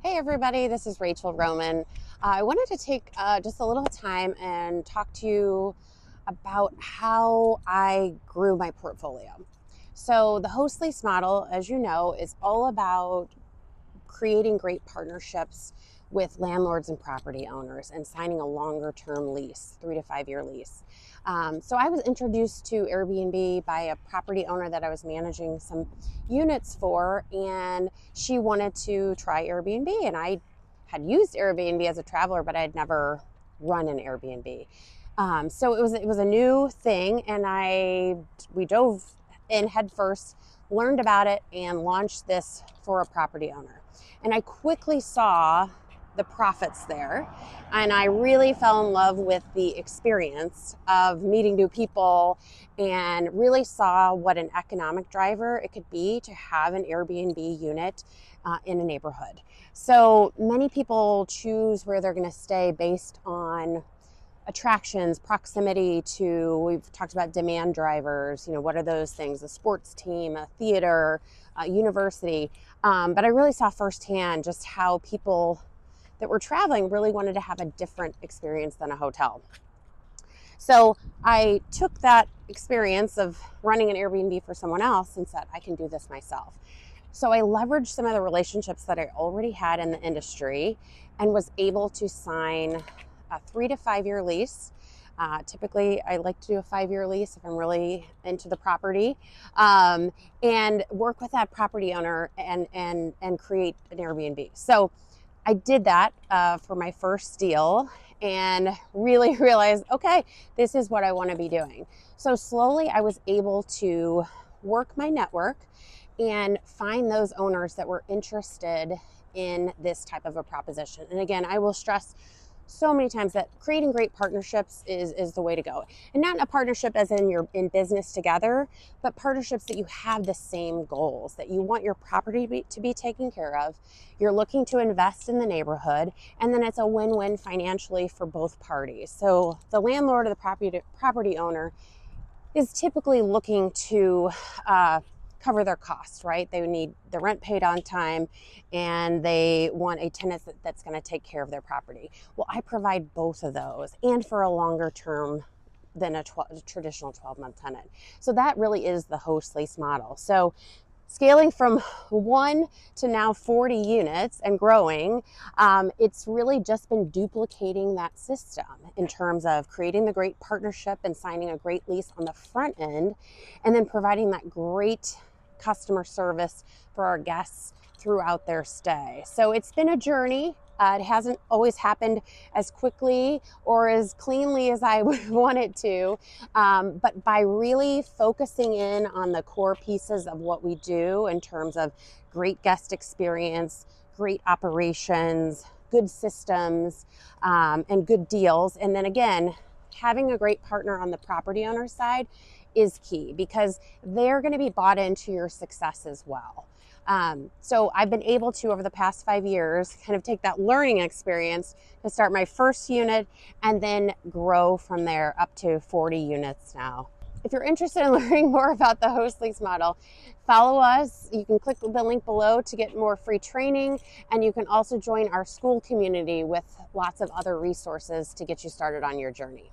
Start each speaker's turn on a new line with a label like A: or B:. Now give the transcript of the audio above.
A: Hey everybody, this is Rachel Roman. I wanted to take just a little time and talk to you about how I grew my portfolio. So the host lease model, as you know, is all about creating great partnerships with landlords and property owners and signing a longer term lease, 3 to 5 year lease. So I was introduced to Airbnb by a property owner that I was managing some units for, and she wanted to try Airbnb. And I had used Airbnb as a traveler, but I had never run an Airbnb. So it was a new thing, and we dove in head first, learned about it, and launched this for a property owner. And I quickly saw the profits there, and I really fell in love with the experience of meeting new people and really saw what an economic driver it could be to have an Airbnb unit in a neighborhood. So many people choose where they're going to stay based on attractions, proximity to, we've talked about demand drivers, what are those things? A sports team, a theater, a university. But I really saw firsthand just how people that were traveling really wanted to have a different experience than a hotel. So I took that experience of running an Airbnb for someone else and said, I can do this myself. So I leveraged some of the relationships that I already had in the industry and was able to sign a 3 to 5 year lease. Typically, I like to do a 5 year lease if I'm really into the property, and work with that property owner and create an Airbnb. So I did that for my first deal and really realized, okay, this is what I want to be doing. So slowly I was able to work my network and find those owners that were interested in this type of a proposition. And again, I will stress so many times that creating great partnerships is the way to go. And not a partnership as in you're in business together, but partnerships that you have the same goals, that you want your property to be taken care of, you're looking to invest in the neighborhood, and then it's a win-win financially for both parties. So the landlord or the property owner is typically looking to cover their costs, right? They need the rent paid on time, and they want a tenant that's going to take care of their property. Well, I provide both of those, and for a longer term than a traditional 12-month tenant. So that really is the host lease model. So scaling from 1 to now 40 units and growing, it's really just been duplicating that system in terms of creating the great partnership and signing a great lease on the front end, and then providing that great customer service for our guests throughout their stay. So it's been a journey. It hasn't always happened as quickly or as cleanly as I would want it to, but by really focusing in on the core pieces of what we do in terms of great guest experience, great operations, good systems, and good deals, and then again, having a great partner on the property owner side is key because they're going to be bought into your success as well. So I've been able to, over the past 5 years, kind of take that learning experience to start my first unit and then grow from there up to 40 units now. If you're interested in learning more about the host lease model, follow us. You can click the link below to get more free training, and you can also join our SKOOL community with lots of other resources to get you started on your journey.